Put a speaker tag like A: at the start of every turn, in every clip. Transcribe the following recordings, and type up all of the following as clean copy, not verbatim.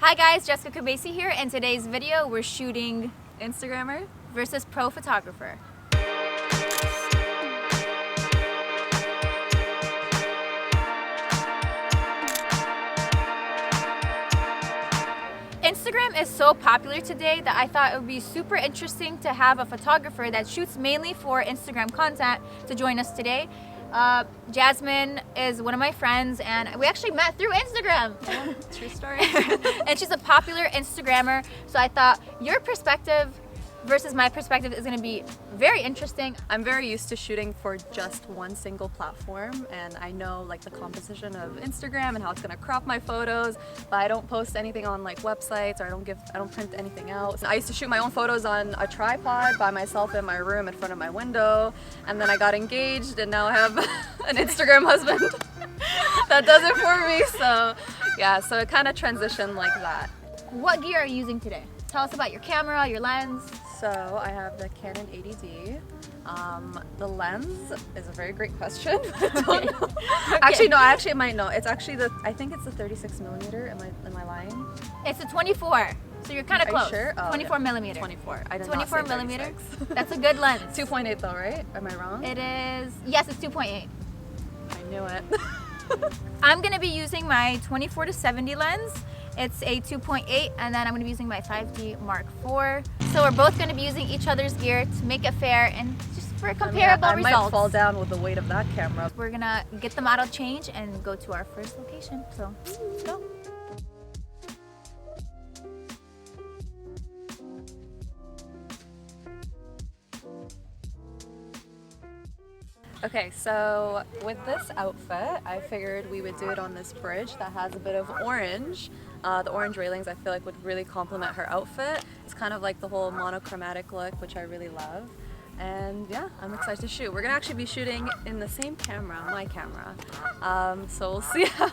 A: Hi guys, Jessica Kubasi here. In today's video, we're shooting
B: Instagrammer
A: versus pro photographer. Instagram is so popular today that I thought it would be super interesting to have a photographer that shoots mainly for Instagram content to join us today. Jasmine is one of my friends and we actually met through Instagram.
B: Yeah, true story.
A: And she's a popular Instagrammer, so I thought your perspective versus my perspective is going to be very interesting.
B: I'm very used to shooting for just one single platform, and I know like the composition of Instagram and how it's going to crop my photos, but I don't post anything on like websites, or I don't print anything out. I used to shoot my own photos on a tripod by myself in my room in front of my window, and then I got engaged and now I have an Instagram husband that does it for me. So yeah, so it kind of transitioned like that.
A: What gear are you using today? Tell us about your camera, your lens.
B: So I have the Canon 80D. The lens is a very great question. I don't know.
A: Okay.
B: Actually, no, I actually might know. It's actually I think it's the 36 millimeter. Am I lying?
A: It's a 24, so you're kind of
B: Are
A: kclose.
B: you sure? Oh,
A: 24
B: yeah.
A: millimeter.
B: 24. I did
A: 24
B: not say
A: millimeter.
B: 36.
A: That's a good lens.
B: 2.8 though, right? Am I wrong?
A: It is, yes, it's 2.8.
B: I knew it.
A: I'm gonna be using my 24-70 lens. It's a 2.8, and then I'm gonna be using my 5D Mark IV. So we're both gonna be using each other's gear to make it fair and just for comparable
B: I
A: results.
B: might fall down with the weight of that camera.
A: We're gonna get the model change and go to our first location. So let's go.
B: Okay, so with this outfit, I figured we would do it on this bridge that has a bit of orange. The orange railings I feel like would really complement her outfit. It's kind of like the whole monochromatic look, which I really love. And yeah, I'm excited to shoot. We're gonna actually be shooting in the same camera, my camera. So we'll see how,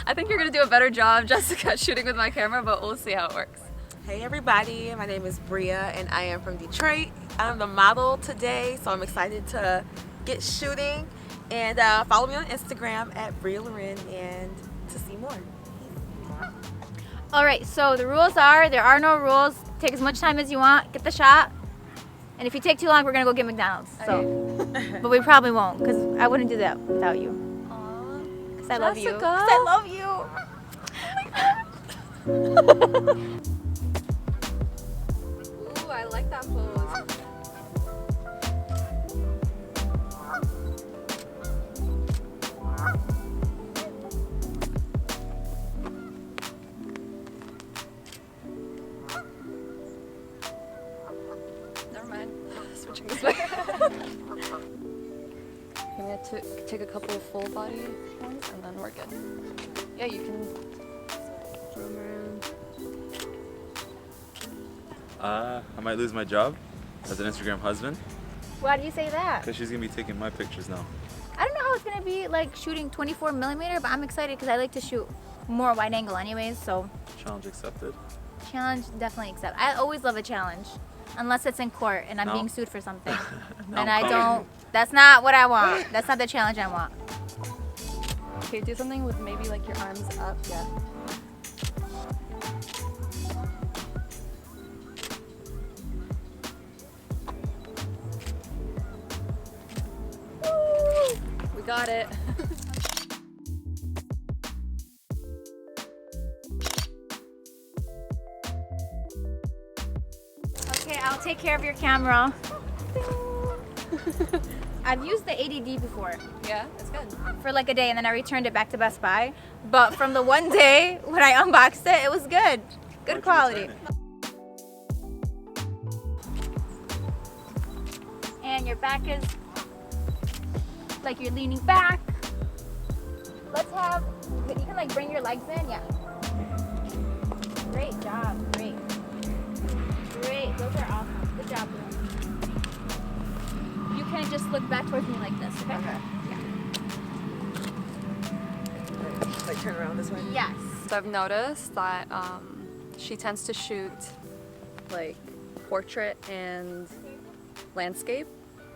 B: I think you're gonna do a better job, Jessica, shooting with my camera, but we'll see how it works.
C: Hey everybody, my name is BRIA and I am from Detroit. I'm the model today, so I'm excited to get shooting, and follow me on Instagram at BRIA Loren and to see more.
A: All right, so the rules are, there are no rules. Take as much time as you want, get the shot. And if you take too long, we're gonna go get McDonald's. So, but we probably won't, because I wouldn't do that without you.
B: Aww,
A: Because I love you.
B: Jessica.
A: 'Cause I love you.
B: Ooh, I like that pose. Never mind. Switching this way. I'm gonna take a couple of full body ones and then we're good. Yeah, you can roam around.
D: I might lose my job as an Instagram husband
A: Why do you say that?
D: because she's gonna be taking my pictures now.
A: I don't know how it's gonna be like shooting 24 millimeter, but I'm excited because I like to shoot more wide angle anyways, so
D: Challenge accepted.
A: challenge definitely accept. I always love a challenge, unless it's in court and I'm
D: No.
A: being sued for something.
D: No,
A: And I
D: I'm
A: don't, that's not what I want. That's not the challenge I want.
B: Okay, do something with maybe like your arms up. Yeah. Woo! We got it.
A: Okay, I'll take care of your camera. I've used the 80D before
B: Yeah, it's good.
A: for like a day and then I returned it back to Best Buy. But from the one day when I unboxed it, it was good. Good
D: Why'd you
A: quality.
D: return it?
A: And your back is like you're leaning back. Let's have, you can like bring your legs in, yeah. Great job, great. Great, those are awesome. Good job, Blue. You can just look back towards me like this, okay? Yeah.
C: Like turn around this way.
A: Yes.
B: So I've noticed that she tends to shoot like portrait and landscape,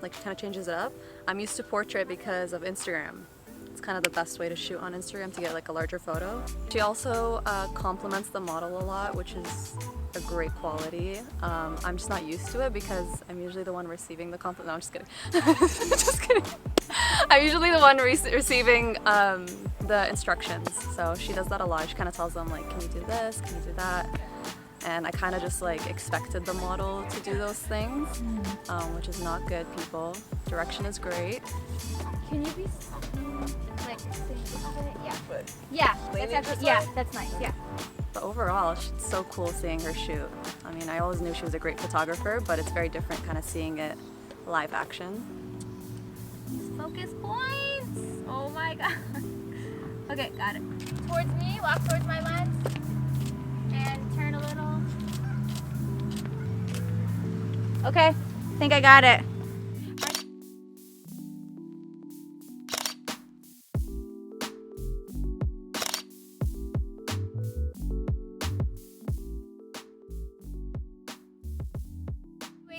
B: like kind of changes it up. I'm used to portrait because of Instagram. It's kind of the best way to shoot on Instagram to get like a larger photo. She also compliments the model a lot, which is a great quality. I'm just not used to it because I'm usually the one receiving the compliment. No, I'm just kidding. Just kidding. I'm usually the one receiving the instructions. So she does that a lot. She kind of tells them like, can you do this? Can you do that? And I kind of just like expected the model to do those things, which is not good, people. Direction is great.
A: Can you be like yeah, that's actually, yeah, that's nice. Yeah.
B: But overall, it's so cool seeing her shoot. I mean, I always knew she was a great photographer, but it's very different kind of seeing it live action.
A: Focus points. Oh my god. Okay, got it. Towards me, walk towards my lens, and turn a little. Okay, I think I got it.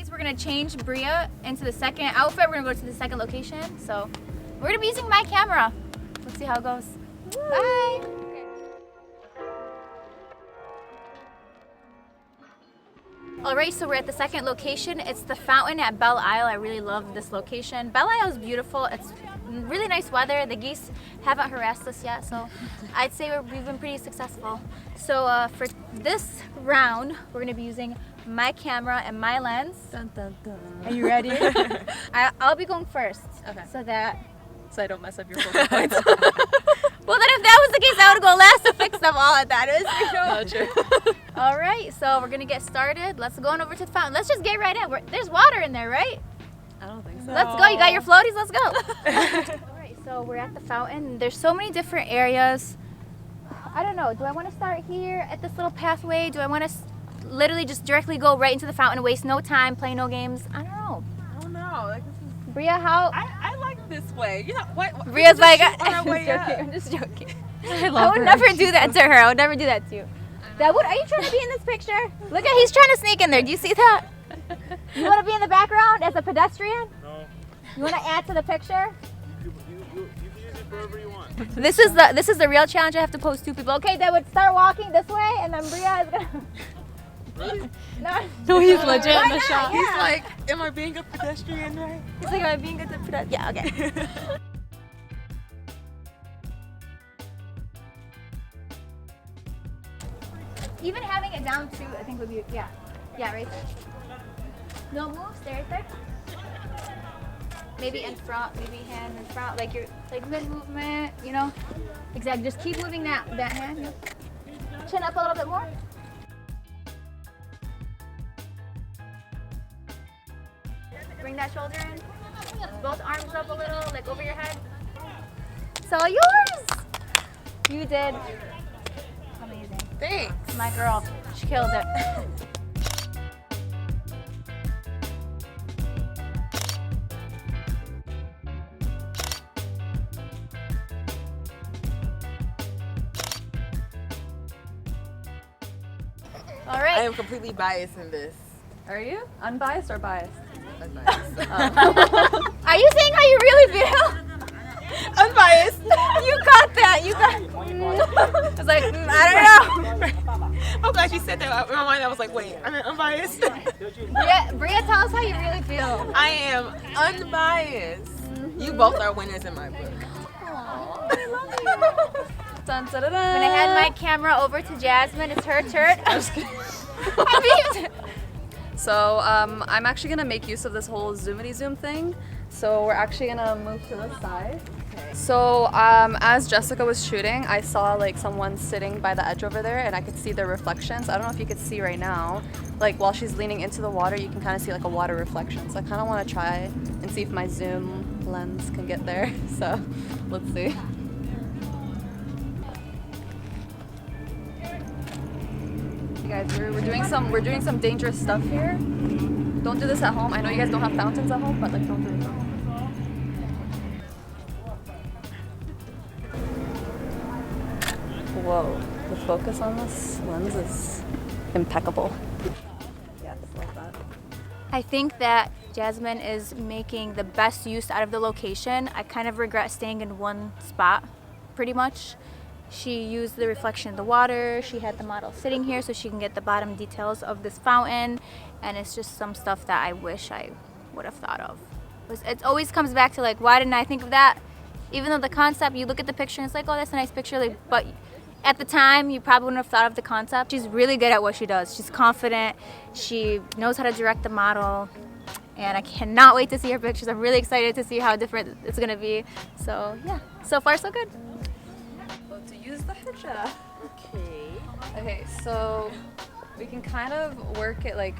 A: We're gonna change Bria into the second outfit. We're gonna go to the second location. So we're gonna be using my camera. Let's see how it goes. Woo. Bye. Alright, so we're at the second location. It's the fountain at Belle Isle. I really love this location. Belle Isle is beautiful. It's really nice weather. The geese haven't harassed us yet, so I'd say we've been pretty successful. So for this round, we're going to be using my camera and my lens.
B: Dun, dun, dun.
A: Are you ready? I'll be going first.
B: Okay.
A: So
B: I don't mess up your photo points.
A: Well, then if that was the case, I would go last to fix them all at that.
B: Not true.
A: All right, so we're gonna get started. Let's go on over to the fountain. Let's just get right in. There's water in there, right?
B: I don't think so.
A: Let's go. You got your floaties? Let's go. All right, so we're at the fountain. There's so many different areas. I don't know. Do I want to start here at this little pathway? Do I want to literally just directly go right into the fountain and waste no time, play no games? I don't know.
C: I don't know. Like, this is...
A: Bria, how?
C: I like this way. You know what?
A: Bria's like,
C: I'm
A: just joking. I would never do that to her. I would never do that to you. Are you trying to be in this picture? Look at, he's trying to sneak in there. Do you see that? You want to be in the background as a pedestrian?
D: No.
A: You want to add to the picture?
D: You can use it wherever you want.
A: This is the real challenge. I have to pose two people. Okay, they would start walking this way, and then Bria is gonna.
D: Really?
B: No, he's legit in the shot.
C: He's like, am I being a pedestrian right?
A: He's like, am I being good to pedestrian? Yeah. Okay. Even having it down too, I think would be, yeah, right there. No move, stay right there. Maybe in front, maybe hand in front, like mid movement, you know. Exactly. Just keep moving that hand. Chin up a little bit more. Bring that shoulder in. Both arms up a little, like over your head. It's all yours. You did amazing.
C: Thanks.
A: My girl, she killed it. All right.
C: I am completely biased in this.
B: Are you? Unbiased or biased?
C: Unbiased.
A: Are you saying how you really feel?
C: Unbiased.
A: You got that. You got. I was like, I don't know.
C: I'm glad you said that. In my mind, I was like, wait, I'm unbiased.
A: Bria, tell us how you really feel.
C: I am unbiased. You both are winners in my book.
A: I love you.
B: Dun, dun, dun, dun.
A: I'm gonna hand my camera over to Jasmine. It's her turn. I'm just kidding.
B: So I'm actually gonna make use of this whole zoomity zoom thing. So we're actually gonna move to the side. Okay. So as Jessica was shooting, I saw like someone sitting by the edge over there, and I could see their reflections. I don't know if you could see right now. Like while she's leaning into the water, you can kind of see like a water reflection. So I kind of want to try and see if my zoom lens can get there. So let's see. You guys, we're doing some dangerous stuff here. Don't do this at home. I know you guys don't have fountains at home, but like don't do it at home. Whoa, the focus on this lens is impeccable. Yes, love that.
A: I think that Jasmine is making the best use out of the location. I kind of regret staying in one spot, pretty much. She used the reflection of the water. She had the model sitting here so she can get the bottom details of this fountain. And it's just some stuff that I wish I would have thought of. It always comes back to like, why didn't I think of that? Even though the concept, you look at the picture and it's like, oh, that's a nice picture. Like, but at the time, you probably wouldn't have thought of the concept. She's really good at what she does. She's confident. She knows how to direct the model. And I cannot wait to see her pictures. I'm really excited to see how different it's gonna be. So yeah, so far so good.
B: To use the hijab.
C: Okay.
B: Okay, so we can kind of work it like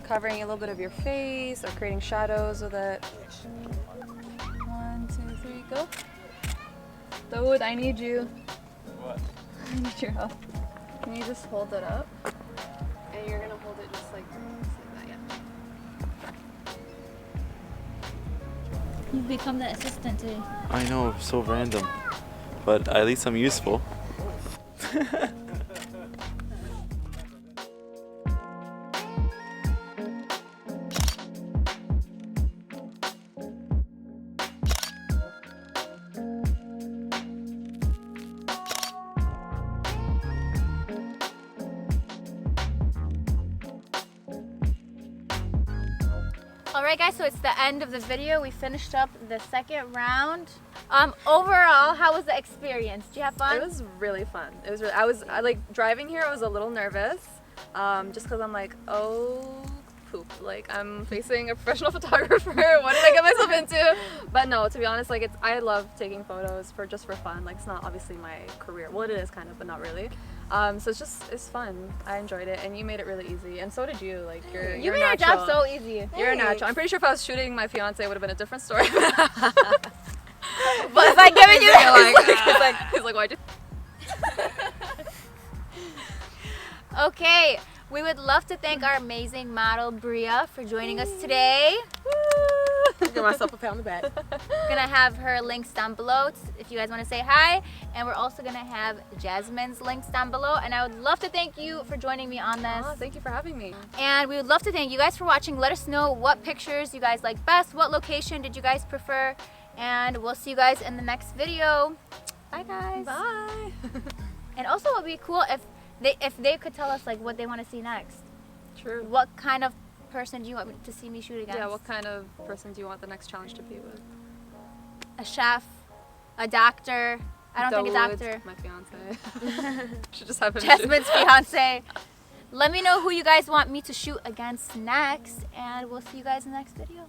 B: covering a little bit of your face or creating shadows with it. 1, 2, 3, go. Dawood, I need you.
D: What?
B: I need your help. Can you just hold it up? And you're gonna hold it just like that, yeah.
A: You've become the assistant today.
D: I know, so random. But at least I'm useful.
A: Alright guys, so it's the end of the video. We finished up the second round. Overall, how was the experience? Did you have fun?
B: It was really fun. It was really, I like driving here, I was a little nervous. Just because I'm like, oh poop, like I'm facing a professional photographer. What did I get myself into? But no, to be honest, like I love taking photos just for fun. Like it's not obviously my career. Well, it is kind of, but not really. So it's fun. I enjoyed it, and you made it really easy, and so did you. Like
A: you made
B: natural.
A: our job so easy.
B: You're a natural. I'm pretty sure if I was shooting my fiance, it would have been a different story.
A: But it's like giving you
B: he's like, why'd you?
A: Okay, we would love to thank our amazing model Bria for joining us today.
C: Give myself a pat on the back.
A: We're gonna have her links down below if you guys want to say hi, and we're also gonna have Jasmine's links down below. And I would love to thank you for joining me on this.
B: Thank you for having me.
A: And we would love to thank you guys for watching. Let us know what pictures you guys like best, what location did you guys prefer, and we'll see you guys in the next video. Bye guys.
B: Bye.
A: And also, it would be cool if they could tell us like what they want to see next.
B: True.
A: What kind of person do you want to see me shoot against?
B: Yeah, what kind of person do you want the next challenge to be with?
A: A chef, a doctor. I don't think a doctor.
B: My fiance. Should just have him
A: Jasmine's fiance. Let me know who you guys want me to shoot against next, and we'll see you guys in the next video.